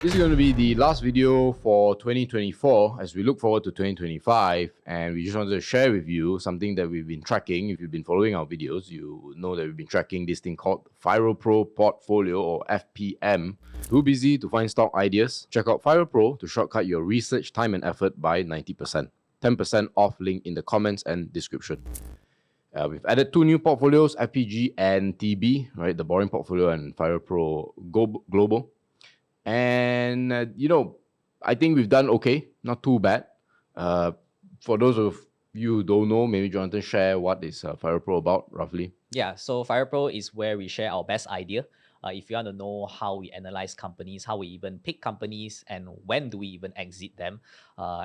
This is going to be the last video for 2024 as we look forward to 2025, and we just wanted to share with you something that we've been tracking. If you've been following our videos, you know that we've been tracking this thing called Firo Pro Portfolio, or FPM. Too busy to find stock ideas? Check out Firo Pro to shortcut your research time and effort by 90%. 10% off link in the comments and description. We've added two new portfolios, FPG and TB, right? The boring portfolio and Firo Pro Global. And, I think we've done okay, not too bad. For those of you who don't know, maybe Jonathan share what is Fire Pro about, roughly. Yeah, so Fire Pro is where we share our best idea. If you want to know how we analyze companies, how we even pick companies, and when do we even exit them,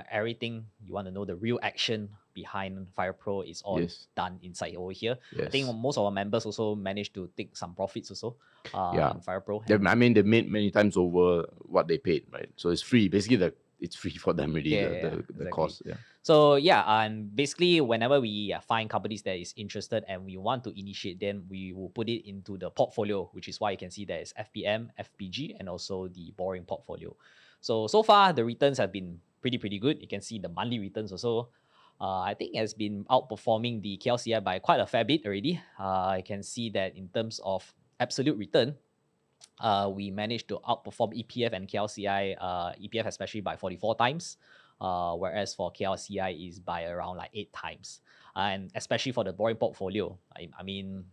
everything you want to know, the real action behind Fire Pro is all done inside over here. I think most of our members also managed to take some profits also in Fire Pro. They made many times over what they paid, right? So it's free. Basically, it's free for them really, the cost. Yeah. So and basically whenever we find companies that is interested and we want to initiate them, we will put it into the portfolio, which is why you can see there is FPM, FPG, and also the boring portfolio. So far the returns have been pretty good. You can see the monthly returns also. I think it has been outperforming the KLCI by quite a fair bit already. I can see that in terms of absolute return, we managed to outperform EPF and KLCI, EPF especially by 44 times, whereas for KLCI is by around like 8 times. And especially for the boring portfolio, I mean,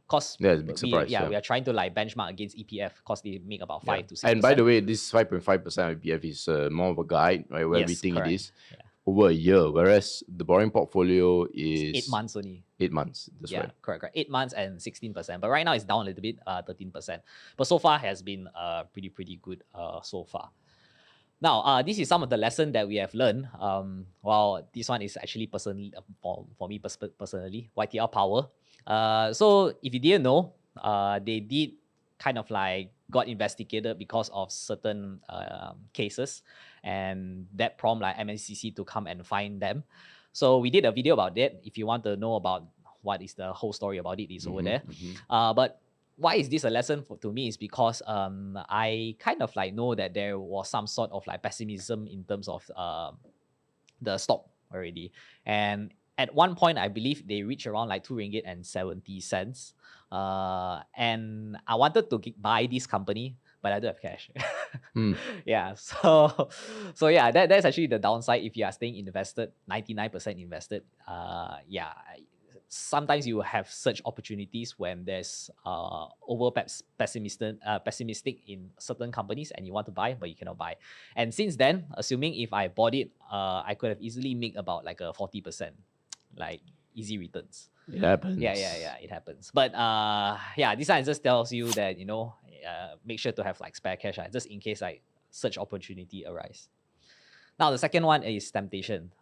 because it's a big surprise. We are trying to like benchmark against EPF because they make about 5 to 6%. And by the way, this 5.5% of EPF is more of a guide, right? Where we think it is. Over a year, whereas the boring portfolio is 8 months only. 8 months, that's right. Correct. 8 months and 16%. But right now it's down a little bit, 13%. But so far has been pretty good so far. Now, this is some of the lesson that we have learned. Well, this one is actually personally for me personally, YTL Power. So if you didn't know, they did kind of like got investigated because of certain cases, and that prompt like MNCC to come and find them. So we did a video about that. If you want to know about what is the whole story about it, is over there. But why is this a lesson to me is because I kind of like know that there was some sort of like pessimism in terms of the stock already. And at one point, I believe they reached around like 2 ringgit and 70 cents. And I wanted to buy this company, but I don't have cash. Yeah, so yeah, that's actually the downside if you are staying invested, 99% invested. Sometimes you have such opportunities when there's over pessimistic in certain companies and you want to buy, but you cannot buy. And since then, assuming if I bought it, I could have easily made about like a 40%, like easy returns. It happens. Yeah, it happens. But this one just tells you that, make sure to have like spare cash, just in case like such opportunity arise. Now, the second one is temptation.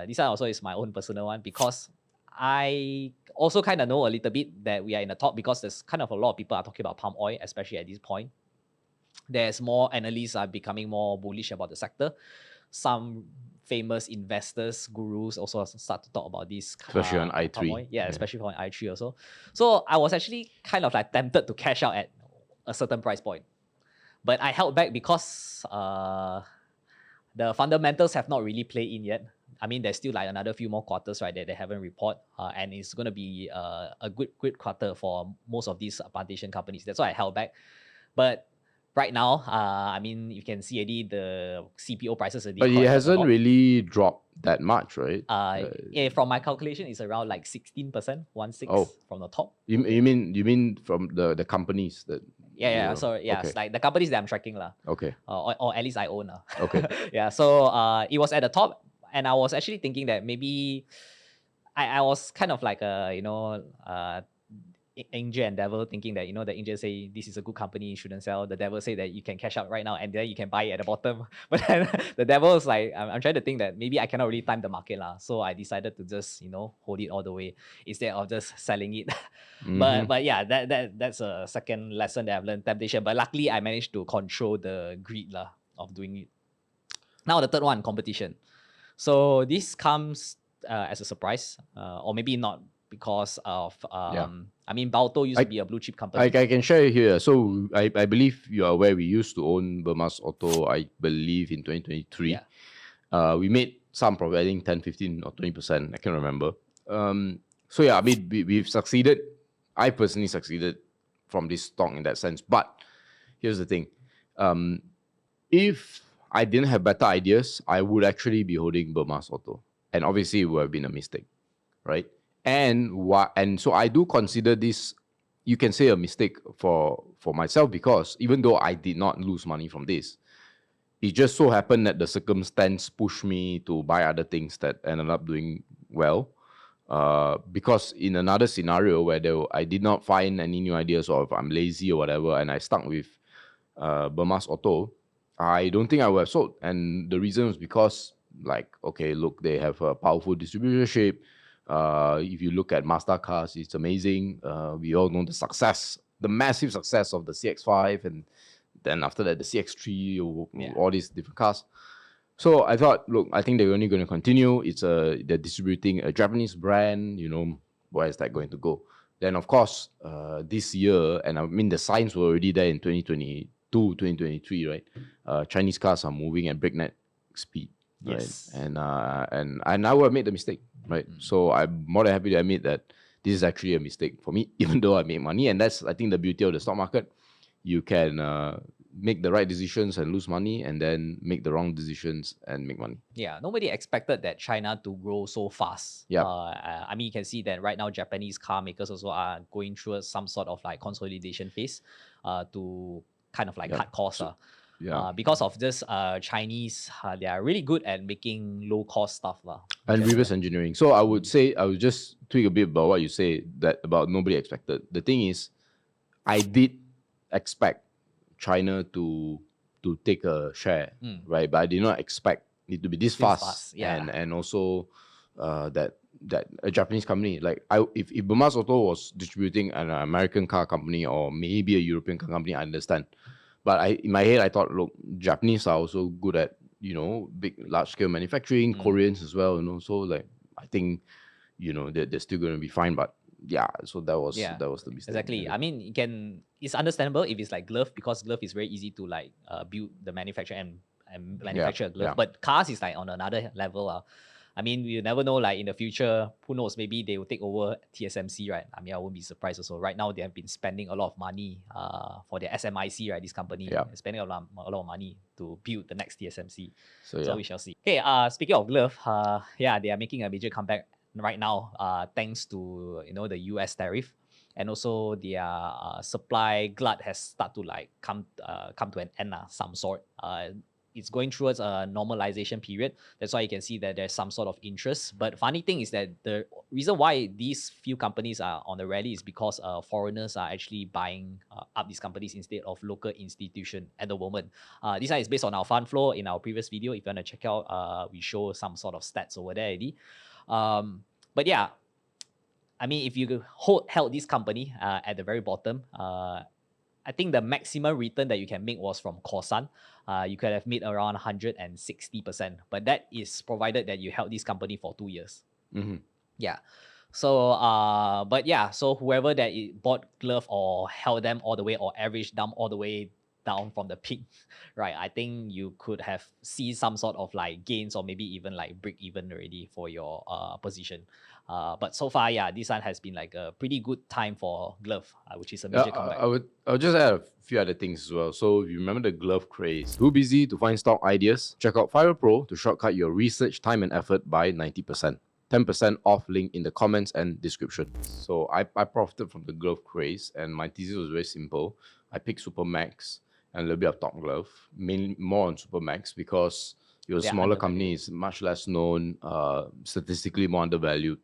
This one also is my own personal one because I also kind of know a little bit that we are in the top because there's kind of a lot of people are talking about palm oil, especially at this point. There's more analysts are becoming more bullish about the sector. Some famous investors, gurus also start to talk about this. Especially on I3. Yeah, especially on I3 also. So I was actually kind of like tempted to cash out at a certain price point. But I held back because the fundamentals have not really played in yet. I mean, there's still like another few more quarters, right, that they haven't reported. And it's going to be a good quarter for most of these plantation companies. That's why I held back. But right now, I mean, you can see already the CPO prices are. But it hasn't really dropped that much, right? From my calculation, it's around like 16%, 16 from the top. You mean from the companies that? Yeah. So it's like the companies that I'm tracking lah. Okay. Or at least I own lah. Okay. Yeah. So it was at the top, and I was actually thinking that maybe I was kind of like angel and devil, thinking that the angel say this is a good company, you shouldn't sell. The devil say that you can cash out right now and then you can buy it at the bottom. But then the devil is like, I'm trying to think that maybe I cannot really time the market lah. So I decided to just hold it all the way instead of just selling it. But yeah, that's a second lesson that I've learned, temptation. But luckily I managed to control the greed lah of doing it. Now the third one, competition. So this comes as a surprise, or maybe not because of Yeah. I mean, Balto used I- to be a blue chip I company. can share it here. So I believe you are aware we used to own Burma's Auto, I believe, in 2023. Yeah. We made some profit, I think 10, 15 or 20%. I can't remember. So yeah, I mean, we've succeeded. I personally succeeded from this stock in that sense. But here's the thing. If I didn't have better ideas, I would actually be holding Burma's Auto. And obviously it would have been a mistake, right? And so I do consider this, you can say, a mistake for myself, because even though I did not lose money from this, it just so happened that the circumstance pushed me to buy other things that ended up doing well. Because in another scenario where I did not find any new ideas, or if I'm lazy or whatever, and I stuck with Burma's Auto, I don't think I would have sold. And the reason was because, like, okay, look, they have a powerful distributorship. If you look at Masterclass, it's amazing. We all know the success, the massive success of the CX-5, and then after that, the CX-3, all these different cars. So I thought, look, I think they're only going to continue. They're distributing a Japanese brand. Where is that going to go? Then, of course, this year, and I mean, the signs were already there in 2022, 2023, right? Chinese cars are moving at breakneck speed, right? Yes. And I would have made the mistake, right? So I'm more than happy to admit that this is actually a mistake for me, even though I made money. And that's, I think, the beauty of the stock market. You can make the right decisions and lose money, and then make the wrong decisions and make money. Yeah, nobody expected that China to grow so fast. Yeah. I mean, you can see that right now Japanese car makers also are going through some sort of like consolidation phase to kind of like cut costs. Because of this Chinese, they are really good at making low cost stuff. And reverse engineering. So I would say, I would just tweak a bit about what you say, that about nobody expected. The thing is, I did expect China to take a share, right? But I did not expect it to be this fast. Yeah. And also that a Japanese company, like, if Burma's Auto was distributing an American car company or maybe a European car company, I understand. But in my head, I thought, look, Japanese are also good at, big, large scale manufacturing, Koreans as well, So, like, I think, they're still going to be fine. But yeah, so that was the mistake. Exactly. I mean, it's understandable if it's like glove, because glove is very easy to like build the manufacture and manufacture a glove. yeah. But cars is like on another level. I mean, you never know, like in the future, who knows, maybe they will take over TSMC, right? I mean, I won't be surprised also. Right now, they have been spending a lot of money for their SMIC, right? This company, Yeah. spending a lot of money to build the next TSMC. So we shall see. Okay, speaking of glove, they are making a major comeback right now, thanks to the US tariff, and also their supply glut has started to like come to an end, some sort. It's going towards a normalization period. That's why you can see that there's some sort of interest. But funny thing is that the reason why these few companies are on the rally is because foreigners are actually buying up these companies instead of local institution at the moment. This one is based on our fund flow in our previous video. If you want to check out, we show some sort of stats over there already. But yeah, I mean, if you held this company at the very bottom, I think the maximum return that you can make was from Corsan. You could have made around 160%, but that is provided that you held this company for 2 years. Yeah. So, so whoever that bought glove or held them all the way or averaged them all the way down from the peak, right? I think you could have seen some sort of like gains or maybe even like break even already for your position. But so far, this one has been like a pretty good time for glove, which is a major comeback. I'll just add a few other things as well. So if you remember the glove craze, too busy to find stock ideas? Check out Fire Pro to shortcut your research time and effort by 90%. 10% off link in the comments and description. So I profited from the glove craze, and my thesis was very simple. I picked Supermax and a little bit of Top Glove, mainly more on Supermax because it was a smaller company, it's much less known, statistically more undervalued.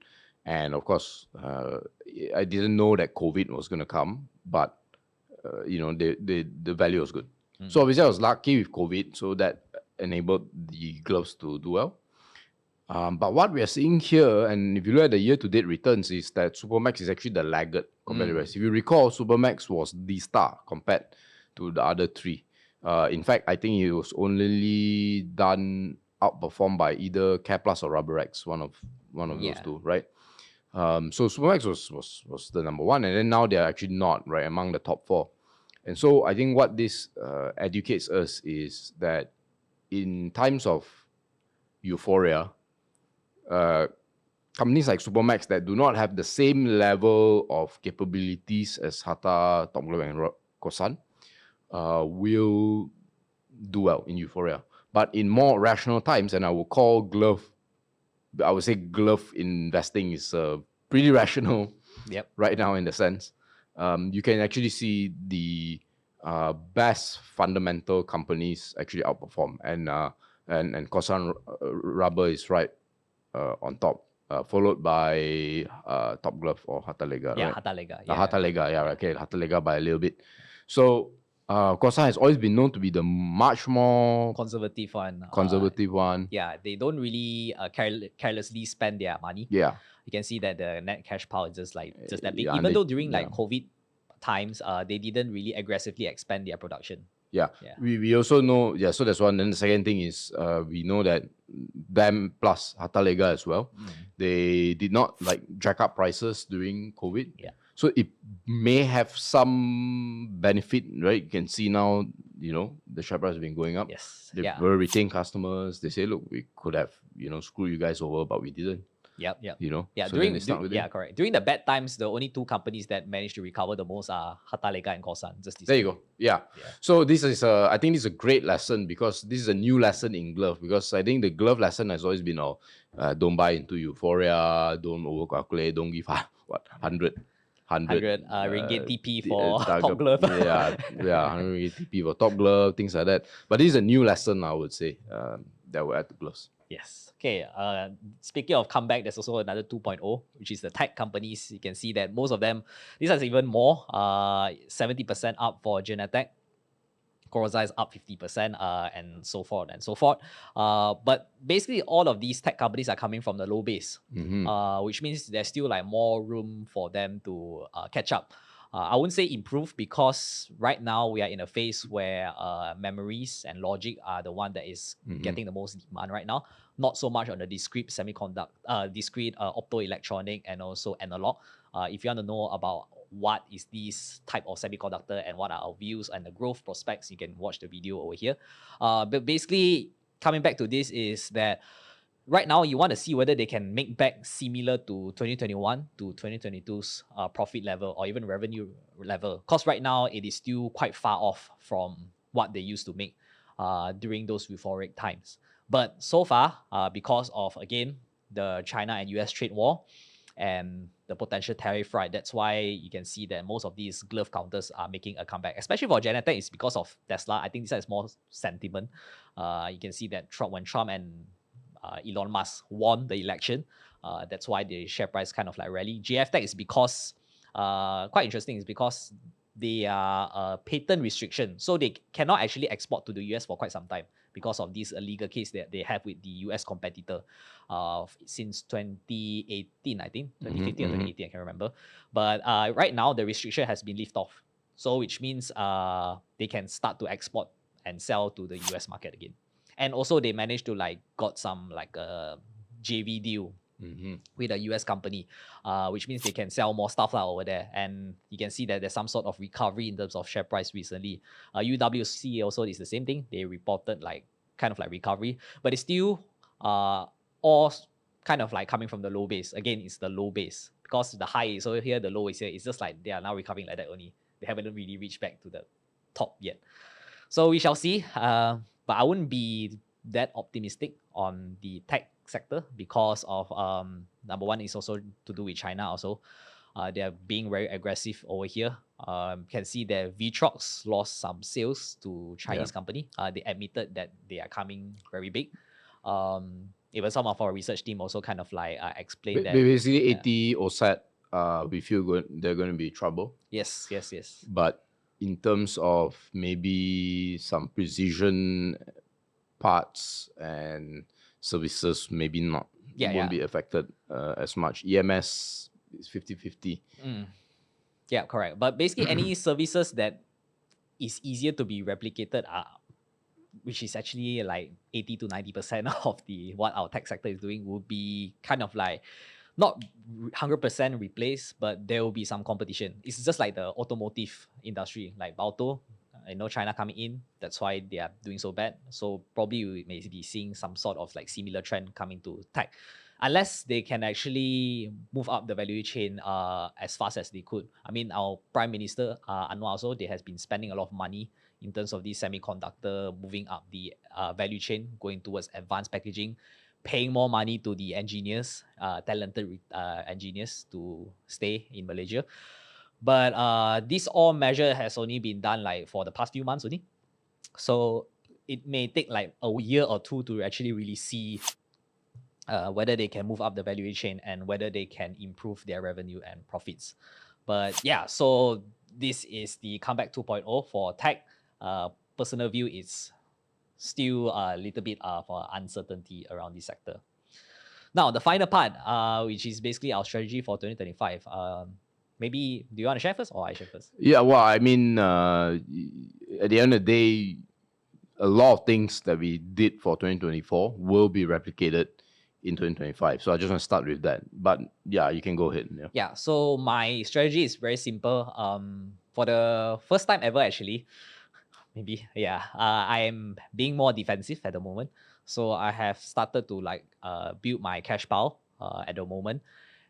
And of course, I didn't know that COVID was going to come, but the value was good. So obviously I was lucky with COVID, so that enabled the gloves to do well. But what we are seeing here, and if you look at the year-to-date returns, is that Supermax is actually the laggard compared to the rest. If you recall, Supermax was the star compared to the other three. In fact, I think it was only outperformed by either Care Plus or Rubberex, one of those two, right? So Supermax was the number one, and then now they're actually not right among the top four. And so I think what this educates us is that in times of euphoria, companies like Supermax that do not have the same level of capabilities as Hata, Top Glove, and Kosan will do well in euphoria. But in more rational times, and I would say glove investing is pretty rational Yep. right now in the sense. You can actually see the best fundamental companies actually outperform, and Kosan Rubber is right on top, followed by Top Glove or Hatalega, Yeah, right? Hatalega. Yeah, Hatalega, yeah, okay, Hatalega by a little bit. So Kosan has always been known to be the much more Conservative one. conservative one. Yeah, they don't really carelessly spend their money. Yeah, You can see that the net cash pile is just that big. yeah, Even they, though during yeah. like COVID times, they didn't really aggressively expand their production. Yeah. Yeah. We also know, yeah, so that's one. Then the second thing is we know that them plus Hatalega as well, they did not like jack up prices during COVID. Yeah. So it may have some benefit, right? You can see now, the share price has been going up. Yes. They Yeah. were retain customers. They say, look, we could have, screwed you guys over, but we didn't. Yep. Yeah, So then they stuck with it. yeah, correct. During the bad times, the only two companies that managed to recover the most are Hatalega and Kosan. Just there you go. Yeah. So this is I think this is a great lesson because this is a new lesson in glove, because I think the glove lesson has always been don't buy into euphoria, don't overcalculate, don't give 100 ringgit TP for Top target, Glove. yeah, 100 ringgit TP for Top Glove, things like that. But this is a new lesson, I would say, that will add to gloves. Yes. Okay. Speaking of comeback, there's also another 2.0, which is the tech companies. You can see that most of them, this has even more, 70% up for Genetech. Corozai is up 50%, and so forth and so forth. But basically, all of these tech companies are coming from the low base, which means there's still like more room for them to catch up. I wouldn't say improve, because right now we are in a phase where memories and logic are the one that is getting the most demand right now. Not so much on the discrete discrete optoelectronic and also analog. If you want to know about what is this type of semiconductor and what are our views and the growth prospects, you can watch the video over here. But basically, coming back to this is that right now you want to see whether they can make back similar to 2021 to 2022's profit level or even revenue level. Because right now it is still quite far off from what they used to make during those euphoric times. But so far, because of, again, the China and US trade war and the potential tariff, right, that's why you can see that most of these glove counters are making a comeback. Especially for Genetech, it's because of Tesla. I think this is more sentiment. You can see that when Trump and Elon Musk won the election, that's why the share price kind of like rally. GFTech is because, quite interesting, is because they are a patent restriction. So they cannot actually export to the US for quite some time because of this legal case that they have with the US competitor since 2018, I think. 2015 or 2018, I can't remember. But right now, the restriction has been lifted off. So which means they can start to export and sell to the US market again. And also they managed to got some JV deal with a US company, which means they can sell more stuff over there. And you can see that there's some sort of recovery in terms of share price recently. UWC also is the same thing. They reported kind of recovery, but it's still all kind of coming from the low base. Again, it's the low base because the high is over here, the low is here. It's just they are now recovering like that only. They haven't really reached back to the top yet. So we shall see. But I wouldn't be that optimistic on the tech sector because of number one is also to do with China also. They're being very aggressive over here. Can see that Vitrox lost some sales to Chinese company. They admitted that they are coming very big. Even some of our research team also kind of explained that. Basically, 80 OSAT, we feel they're going to be trouble. Yes. But in terms of maybe some precision parts and services, maybe not. Won't be affected as much. EMS is 50-50. Yeah, correct. But basically, any services that is easier to be replicated which is actually 80 to 90% of what our tech sector is doing, would be kind of not 100% replace, but there will be some competition. It's just like the automotive industry, like Baotou. China coming in, that's why they are doing so bad. So probably we may be seeing some sort of like similar trend coming to tech, unless they can actually move up the value chain as fast as they could. I mean, our Prime Minister Anwar also, they has been spending a lot of money in terms of these semiconductor, moving up the value chain, going towards advanced packaging, paying more money to the engineers, talented engineers to stay in Malaysia. But this all measure has only been done like for the past few months only. So it may take like a year or two to actually really see whether they can move up the value chain and whether they can improve their revenue and profits. But yeah, so this is the comeback 2.0 for tech. Personal view is still a little bit of uncertainty around this sector. Now, the final part, which is basically our strategy for 2025. Maybe, do you want to share first or I share first? Yeah, well, I mean, at the end of the day, a lot of things that we did for 2024 will be replicated in 2025. So I just want to start with that. But yeah, you can go ahead. Yeah, so my strategy is very simple. For the first time ever, actually, I am being more defensive at the moment. So I have started to like build my cash pile at the moment,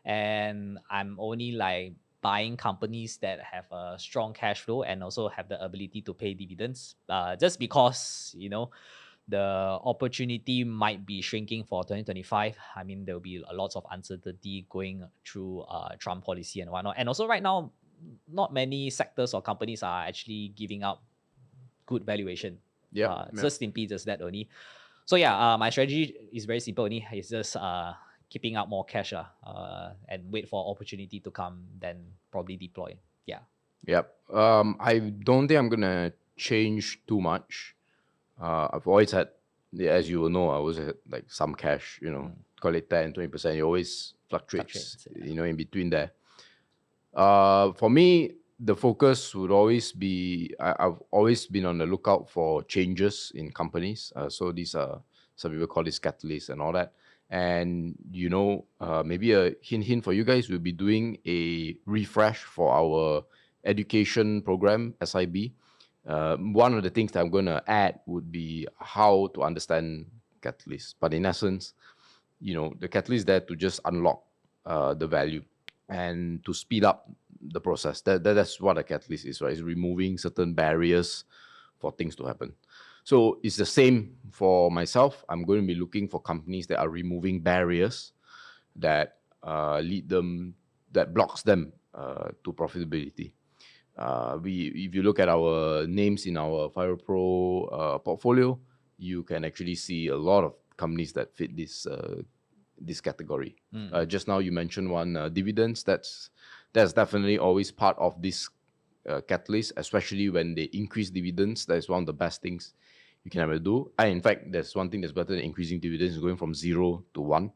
and I'm only like buying companies that have a strong cash flow and also have the ability to pay dividends. Just because the opportunity might be shrinking for 2025. I mean, there will be a lot of uncertainty going through Trump policy and whatnot. And also right now, not many sectors or companies are actually giving out good valuation. Just simply just that only. So yeah, my strategy is very simple only. It's just keeping out more cash and wait for opportunity to come, then probably deploy. Yeah. Yep. I don't think I'm gonna change too much. I've always had, as you will know, I always had like some cash, call it 10, 20%. It always fluctuates, in between there. For me, the focus would always be, I've always been on the lookout for changes in companies. So these are, some people call this catalysts and all that. And, maybe a hint for you guys, we'll be doing a refresh for our education program, SIB. One of the things that I'm going to add would be how to understand catalysts. But in essence, the catalyst is there to just unlock the value and to speed up the process. That's what a catalyst is, right? It's removing certain barriers for things to happen. So it's the same for myself. I'm going to be looking for companies that are removing barriers that that blocks them to profitability. If you look at our names in our Fire Pro portfolio, you can actually see a lot of companies that fit this category. Just now you mentioned one, dividends. That's definitely always part of this catalyst, especially when they increase dividends. That is one of the best things you can ever do. And in fact, there's one thing that's better than increasing dividends, going from 0 to 1.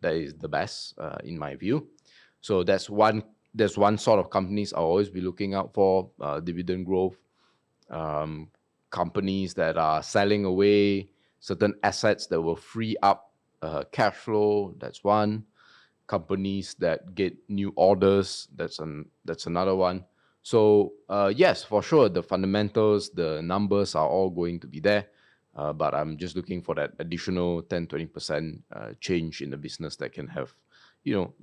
That is the best in my view. So that's one sort of companies I'll always be looking out for, dividend growth. Companies that are selling away certain assets that will free up cash flow. That's one. Companies that get new orders. That's another one. So yes, for sure, the fundamentals, the numbers are all going to be there. But I'm just looking for that additional 10-20% change in the business that can have,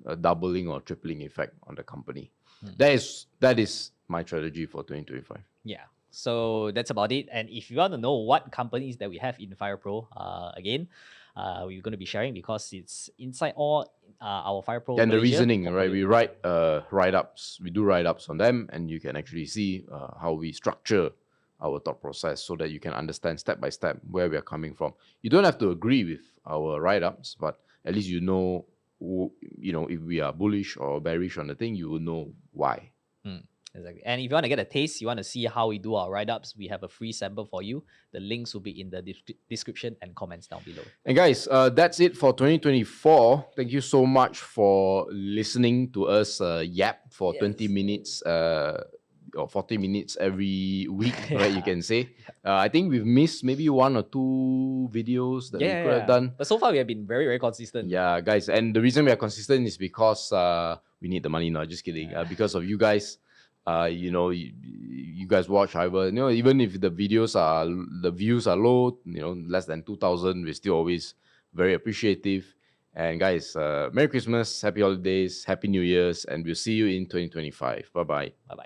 a doubling or tripling effect on the company. That is my strategy for 2025. Yeah. So that's about it. And if you want to know what companies that we have in Fire Pro, again, we're going to be sharing because it's inside all our Fire Pro. And the reasoning, right? We write write-ups. We do write-ups on them, and you can actually see how we structure our thought process so that you can understand step by step where we are coming from. You don't have to agree with our write-ups, but at least if we are bullish or bearish on the thing, you will know why. Exactly. And if you want to get a taste, you want to see how we do our write-ups, we have a free sample for you. The links will be in the description and comments down below. And guys, that's it for 2024. Thank you so much for listening to us yap for 20 minutes or 40 minutes every week, right? You can say. I think we've missed maybe 1 or 2 videos that we could have done. But so far we have been very, very consistent. Yeah, guys, and the reason we are consistent is because we need the money. No, just kidding. Because of you guys. You guys watch, however, even if the views are low, less than 2,000, we're still always very appreciative. And guys, Merry Christmas, Happy Holidays, Happy New Year's, and we'll see you in 2025. Bye bye. Bye bye.